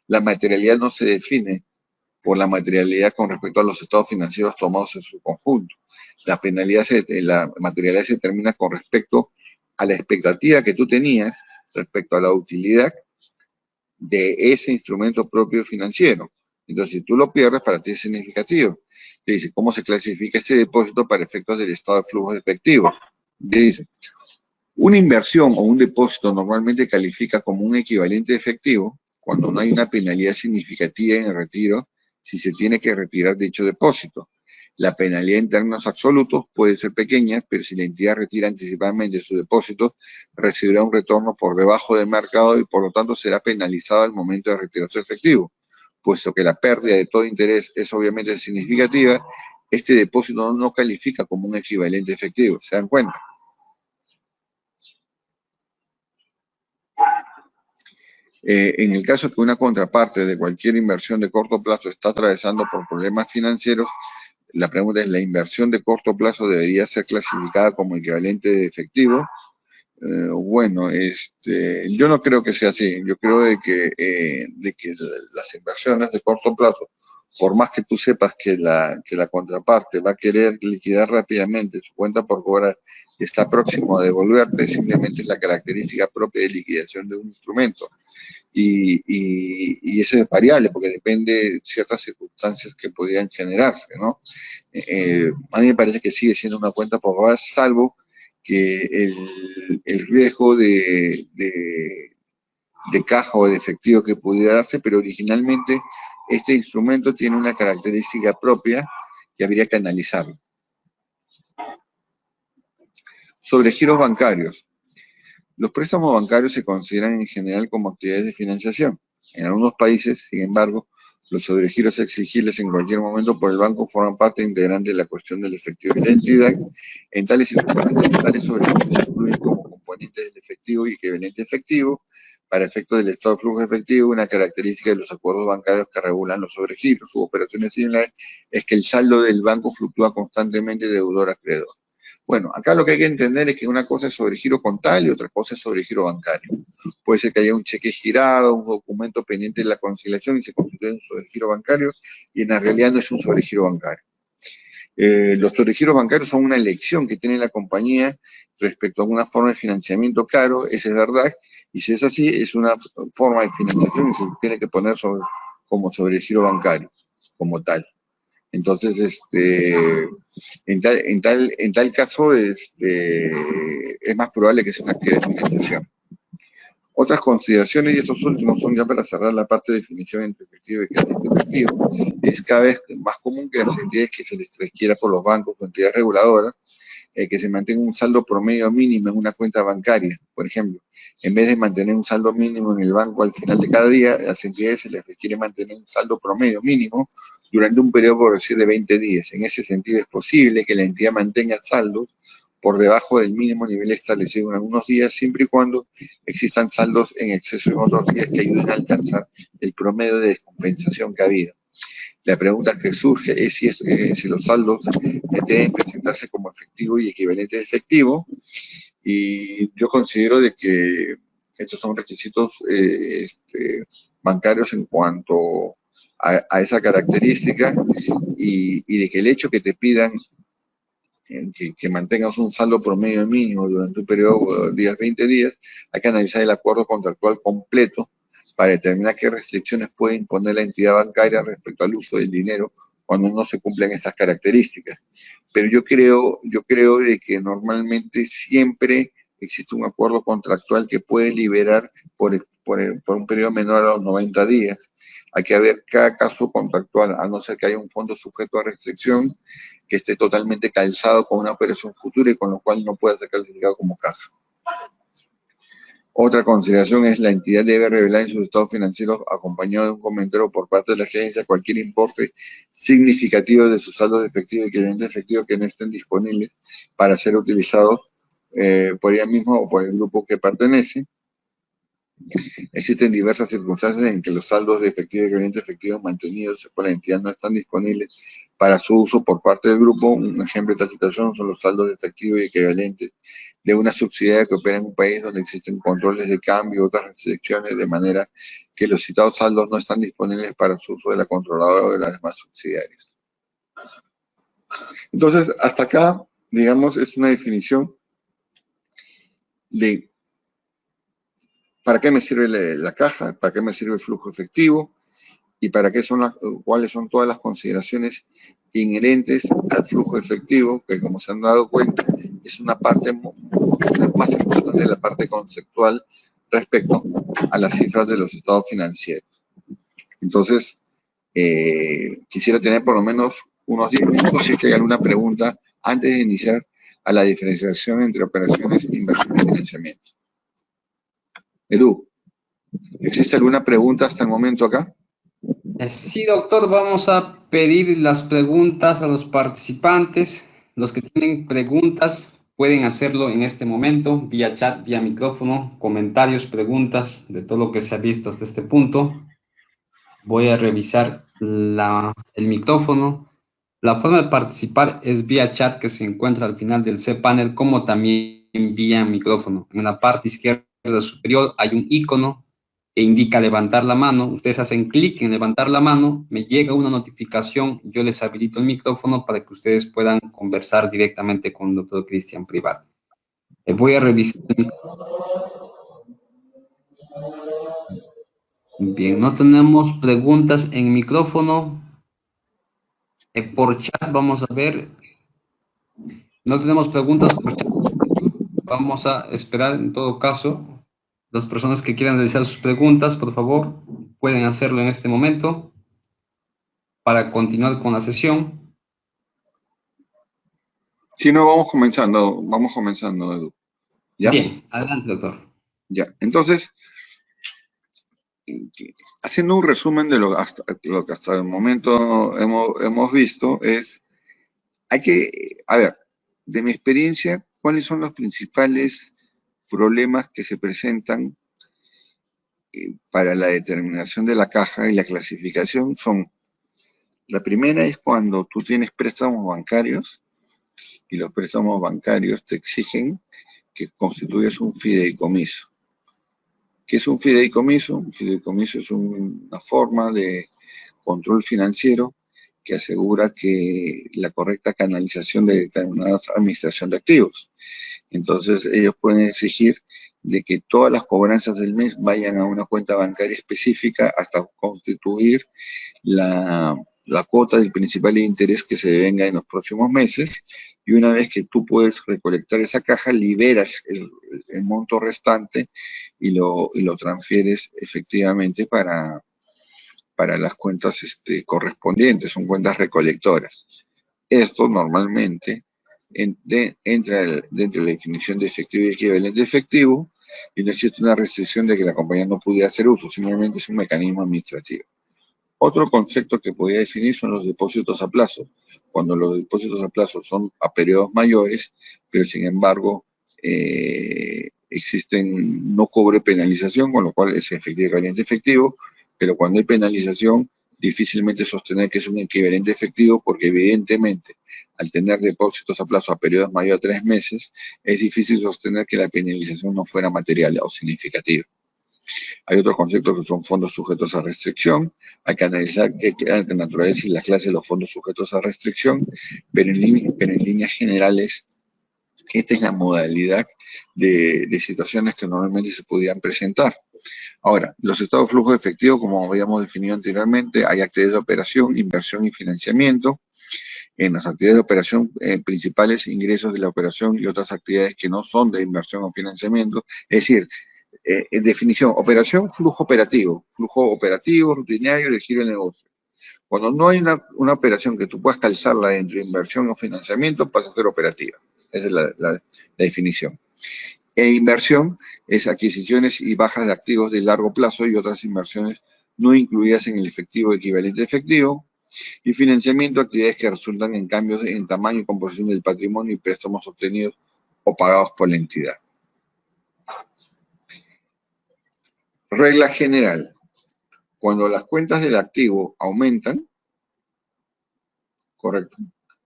B: la materialidad no se define por la materialidad con respecto a los estados financieros tomados en su conjunto. La materialidad se determina con respecto a la expectativa que tú tenías respecto a la utilidad de ese instrumento propio financiero. Entonces, si tú lo pierdes, para ti es significativo. Te dice, ¿cómo se clasifica este depósito para efectos del estado de flujo de efectivo? Te dice, una inversión o un depósito normalmente califica como un equivalente efectivo cuando no hay una penalidad significativa en el retiro si se tiene que retirar dicho depósito. La penalidad en términos absolutos puede ser pequeña, pero si la entidad retira anticipadamente su depósito, recibirá un retorno por debajo del mercado y por lo tanto será penalizado al momento de retirar su efectivo. Puesto que la pérdida de todo interés es obviamente significativa, este depósito no califica como un equivalente efectivo. ¿Se dan cuenta? En el caso que una contraparte de cualquier inversión de corto plazo está atravesando por problemas financieros, la pregunta es, ¿la inversión de corto plazo debería ser clasificada como equivalente de efectivo? Bueno, yo no creo que sea así. Yo creo de que las inversiones de corto plazo, por más que tú sepas que la contraparte va a querer liquidar rápidamente su cuenta por cobrar y está próximo a devolverte, simplemente es la característica propia de liquidación de un instrumento. Y eso es variable porque depende de ciertas circunstancias que podrían generarse, ¿no? A mí me parece que sigue siendo una cuenta por cobrar, salvo que el riesgo de caja o de efectivo que pudiera darse, pero originalmente este instrumento tiene una característica propia que habría que analizarlo. Sobre giros bancarios. Los préstamos bancarios se consideran en general como actividades de financiación. En algunos países, sin embargo, los sobregiros exigibles en cualquier momento por el banco forman parte integrante de la cuestión del efectivo y la entidad. En tales circunstancias, tales sobregiros se incluyen como componentes del efectivo y equivalente efectivo. Para efectos del estado de flujo efectivo, una característica de los acuerdos bancarios que regulan los sobregiros u operaciones similares es que el saldo del banco fluctúa constantemente de deudor a acreedor. Bueno, acá lo que hay que entender es que una cosa es sobregiro contable y otra cosa es sobregiro bancario. Puede ser que haya un cheque girado, un documento pendiente de la conciliación y se constituye un sobregiro bancario y en la realidad no es un sobregiro bancario. Los sobregiros bancarios son una elección que tiene la compañía respecto a una forma de financiamiento caro, eso es verdad, y si es así, es una forma de financiación y se tiene que poner como sobregiro bancario, como tal. Entonces, en tal caso, es más probable que sea una actividad de financiación. Otras consideraciones, y estos últimos son ya para cerrar la parte de definición entre efectivo y equivalente efectivo, es cada vez más común que las entidades que se les requiera por los bancos o entidades reguladoras, que se mantenga un saldo promedio mínimo en una cuenta bancaria. Por ejemplo, en vez de mantener un saldo mínimo en el banco al final de cada día, a las entidades se les requiere mantener un saldo promedio mínimo durante un periodo, por decir, de 20 días. En ese sentido, es posible que la entidad mantenga saldos por debajo del mínimo nivel establecido en algunos días, siempre y cuando existan saldos en exceso en otros días que ayuden a alcanzar el promedio de descompensación que ha habido. La pregunta que surge es si los saldos deben presentarse como efectivo y equivalente de efectivo, y yo considero de que estos son requisitos bancarios en cuanto a esa característica, y de que el hecho que te pidan que mantengas un saldo promedio mínimo durante un periodo de 20 días, hay que analizar el acuerdo contractual completo para determinar qué restricciones puede imponer la entidad bancaria respecto al uso del dinero cuando no se cumplen estas características. Pero yo creo de que normalmente siempre existe un acuerdo contractual que puede liberar por un periodo menor a los 90 días. Hay que ver cada caso contractual, a no ser que haya un fondo sujeto a restricción que esté totalmente calzado con una operación futura y con lo cual no pueda ser clasificado como caja. Otra consideración es la entidad debe revelar en sus estados financieros, acompañado de un comentario por parte de la agencia, cualquier importe significativo de sus saldos de efectivo y equivalente efectivo que no estén disponibles para ser utilizados por ella misma o por el grupo que pertenece. Existen diversas circunstancias en que los saldos de efectivo y equivalente efectivo mantenidos por la entidad no están disponibles para su uso por parte del grupo. Un ejemplo de esta situación son los saldos de efectivo y equivalentes de una subsidiaria que opera en un país donde existen controles de cambio y otras restricciones, de manera que los citados saldos no están disponibles para su uso de la controladora o de las demás subsidiarias. Entonces, hasta acá, digamos, es una definición de para qué me sirve la caja, para qué me sirve el flujo efectivo y para qué cuáles son todas las consideraciones inherentes al flujo efectivo, que como se han dado cuenta, es una parte más importante de la parte conceptual respecto a las cifras de los estados financieros. Entonces, quisiera tener por lo menos unos 10 minutos si es que hay alguna pregunta antes de iniciar a la diferenciación entre operaciones, inversión y financiamiento. Edu, ¿existe alguna pregunta hasta el momento acá?
A: Sí, doctor, vamos a pedir las preguntas a los participantes. Los que tienen preguntas pueden hacerlo en este momento, vía chat, vía micrófono, comentarios, preguntas, de todo lo que se ha visto hasta este punto. Voy a revisar el micrófono. La forma de participar es vía chat, que se encuentra al final del cPanel, como también vía micrófono. En la parte izquierda superior hay un icono que indica levantar la mano. Ustedes hacen clic en levantar la mano, me llega una notificación, yo les habilito el micrófono para que ustedes puedan conversar directamente con el doctor Cristian privado. Voy a revisar el micrófono. Bien, no tenemos preguntas en micrófono. Por chat vamos a ver. No tenemos preguntas por chat. Vamos a esperar en todo caso. Las personas que quieran realizar sus preguntas, por favor, pueden hacerlo en este momento para continuar con la sesión.
B: Si no, vamos comenzando, Edu. ¿Ya?
A: Bien, adelante, doctor.
B: Ya, entonces, haciendo un resumen de lo que hasta el momento hemos visto, a ver, de mi experiencia, ¿cuáles son los principales problemas que se presentan para la determinación de la caja y la clasificación? La primera es cuando tú tienes préstamos bancarios y los préstamos bancarios te exigen que constituyas un fideicomiso. ¿Qué es un fideicomiso? Un fideicomiso es una forma de control financiero que asegura que la correcta canalización de determinada administración de activos. Entonces, ellos pueden exigir de que todas las cobranzas del mes vayan a una cuenta bancaria específica hasta constituir la cuota del principal interés que se devenga en los próximos meses, y una vez que tú puedes recolectar esa caja, liberas el monto restante y lo transfieres efectivamente para las cuentas correspondientes, son cuentas recolectoras. Esto normalmente entra dentro de la definición de efectivo y equivalente efectivo, y no existe una restricción de que la compañía no pudiera hacer uso, simplemente es un mecanismo administrativo. Otro concepto que podría definir son los depósitos a plazo, cuando los depósitos a plazo son a periodos mayores, pero sin embargo no cobre penalización, con lo cual es efectivo y equivalente efectivo, pero cuando hay penalización, difícilmente sostener que es un equivalente efectivo, porque evidentemente al tener depósitos a plazo a periodos mayores a 3 meses, es difícil sostener que la penalización no fuera material o significativa. Hay otros conceptos que son fondos sujetos a restricción. Hay que analizar qué naturaleza y la clase de los fondos sujetos a restricción, pero en líneas generales, esta es la modalidad de situaciones que normalmente se podían presentar. Ahora, los estados de flujo de efectivo, como habíamos definido anteriormente, hay actividades de operación, inversión y financiamiento. En las actividades de operación principales, ingresos de la operación y otras actividades que no son de inversión o financiamiento. Es decir, en definición, operación, flujo operativo, rutinario de giro del negocio. Cuando no hay una operación que tú puedas calzarla dentro de inversión o financiamiento, pasa a ser operativa. Esa es la definición. Inversión es adquisiciones y bajas de activos de largo plazo y otras inversiones no incluidas en el efectivo equivalente efectivo. Y financiamiento, actividades que resultan en cambios en tamaño y composición del patrimonio y préstamos obtenidos o pagados por la entidad. Regla general: cuando las cuentas del activo aumentan, correcto,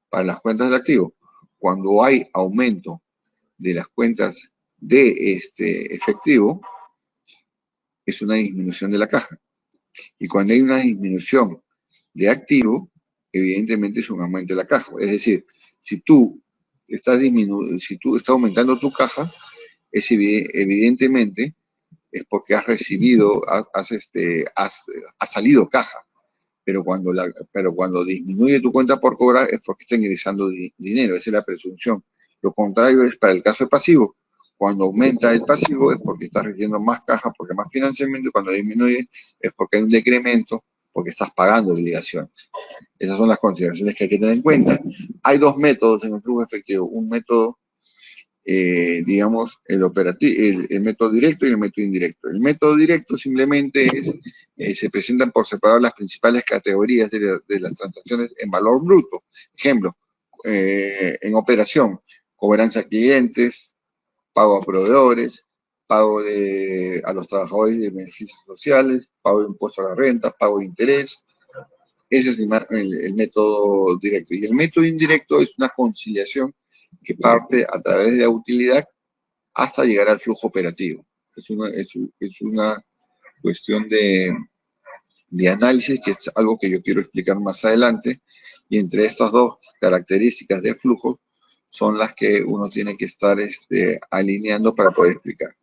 B: para las cuentas del activo, cuando hay aumento de las cuentas de efectivo, es una disminución de la caja. Y cuando hay una disminución de activo, evidentemente es un aumento de la caja. Es decir, si tú estás aumentando tu caja, evidentemente es porque has recibido, has salido caja. Pero cuando disminuye tu cuenta por cobrar es porque está ingresando dinero, esa es la presunción. Lo contrario es para el caso de pasivo. Cuando aumenta el pasivo es porque estás recibiendo más caja, porque más financiamiento, y cuando disminuye es porque hay un decremento, porque estás pagando obligaciones. Esas son las consideraciones que hay que tener en cuenta. Hay dos métodos en el flujo efectivo: un método, digamos, el método directo y el método indirecto. El método directo simplemente se presentan por separado las principales categorías de las transacciones en valor bruto. Ejemplo, en operación, cobranza a clientes, pago a proveedores, pago a los trabajadores de beneficios sociales, pago de impuestos a la renta, pago de interés. Ese es el método directo. Y el método indirecto es una conciliación que parte a través de la utilidad hasta llegar al flujo operativo. Es una cuestión de análisis, que es algo que yo quiero explicar más adelante, y entre estas dos características de flujo son las que uno tiene que estar alineando para poder explicar.